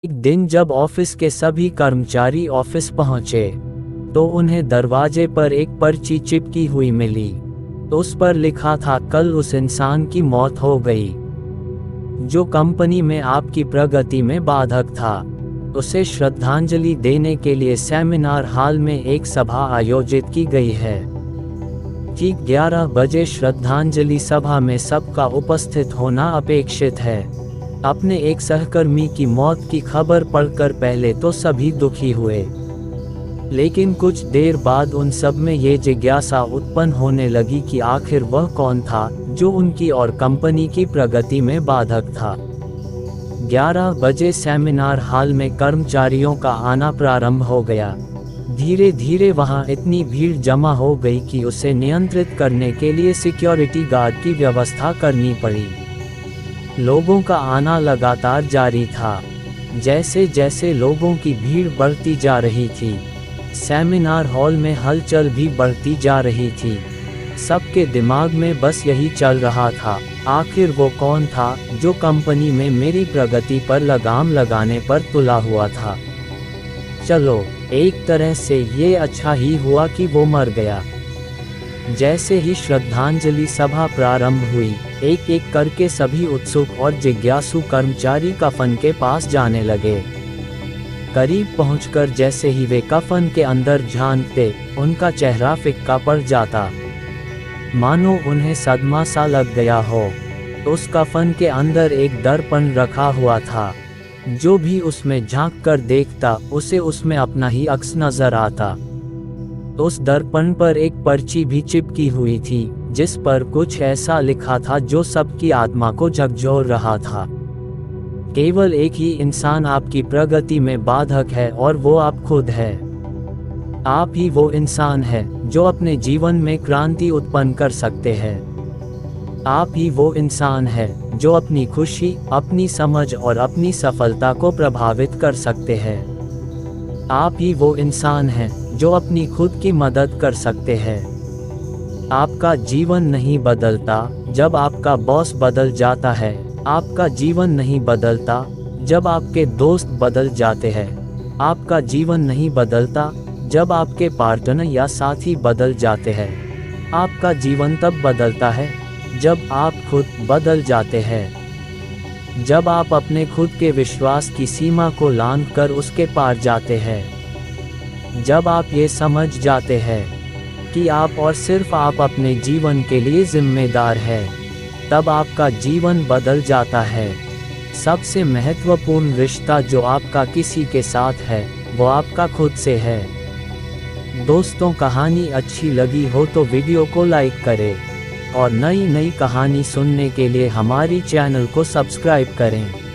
एक दिन जब ऑफिस के सभी कर्मचारी ऑफिस पहुंचे तो उन्हें दरवाजे पर एक पर्ची चिपकी हुई मिली। उस पर लिखा था, कल उस इंसान की मौत हो गई जो कंपनी में आपकी प्रगति में बाधक था। उसे श्रद्धांजलि देने के लिए सेमिनार हॉल में एक सभा आयोजित की गई है। ठीक 11 बजे श्रद्धांजलि सभा में सबका उपस्थित होना अपेक्षित है। अपने एक सहकर्मी की मौत की खबर पढ़कर पहले तो सभी दुखी हुए, लेकिन कुछ देर बाद उन सब में ये जिज्ञासा उत्पन्न होने लगी कि आखिर वह कौन था जो उनकी और कंपनी की प्रगति में बाधक था। 11 बजे सेमिनार हॉल में कर्मचारियों का आना प्रारंभ हो गया। धीरे धीरे वहां इतनी भीड़ जमा हो गई कि उसे नियंत्रित करने के लिए सिक्योरिटी गार्ड की व्यवस्था करनी पड़ी। लोगों का आना लगातार जारी था। जैसे जैसे लोगों की भीड़ बढ़ती जा रही थी, सेमिनार हॉल में हलचल भी बढ़ती जा रही थी। सबके दिमाग में बस यही चल रहा था, आखिर वो कौन था जो कंपनी में मेरी प्रगति पर लगाम लगाने पर तुला हुआ था। चलो, एक तरह से ये अच्छा ही हुआ कि वो मर गया। जैसे ही श्रद्धांजलि सभा प्रारंभ हुई, एक एक करके सभी उत्सुक और जिज्ञासु कर्मचारी कफन के पास जाने लगे। करीब पहुंचकर जैसे ही वे कफन के अंदर झांकते, उनका चेहरा फिक्का पड़ जाता, मानो उन्हें सदमा सा लग गया हो। उस कफन के अंदर एक दर्पण रखा हुआ था। जो भी उसमें झांक कर देखता, उसे उसमें अपना ही अक्स नजर आता। उस दर्पण पर एक पर्ची भी चिपकी हुई थी, जिस पर कुछ ऐसा लिखा था जो सबकी आत्मा को झकझोर रहा था। केवल एक ही इंसान आपकी प्रगति में बाधक है और वो आप खुद है। आप ही वो इंसान है जो अपने जीवन में क्रांति उत्पन्न कर सकते हैं। आप ही वो इंसान है जो अपनी खुशी, अपनी समझ और अपनी सफलता को प्रभावित कर सकते हैं। आप ही वो इंसान है जो अपनी खुद की मदद कर सकते हैं। आपका जीवन नहीं बदलता जब आपका बॉस बदल जाता है। आपका जीवन नहीं बदलता जब आपके दोस्त बदल जाते हैं। आपका जीवन नहीं बदलता जब आपके पार्टनर या साथी बदल जाते हैं। आपका जीवन तब बदलता है जब आप खुद बदल जाते हैं। जब आप अपने खुद के विश्वास की सीमा को लांघकर उसके पार जाते हैं। जब आप ये समझ जाते हैं कि आप और सिर्फ आप अपने जीवन के लिए जिम्मेदार हैं, तब आपका जीवन बदल जाता है। सबसे महत्वपूर्ण रिश्ता जो आपका किसी के साथ है, वो आपका खुद से है। दोस्तों, कहानी अच्छी लगी हो तो वीडियो को लाइक करें और नई नई कहानी सुनने के लिए हमारी चैनल को सब्सक्राइब करें।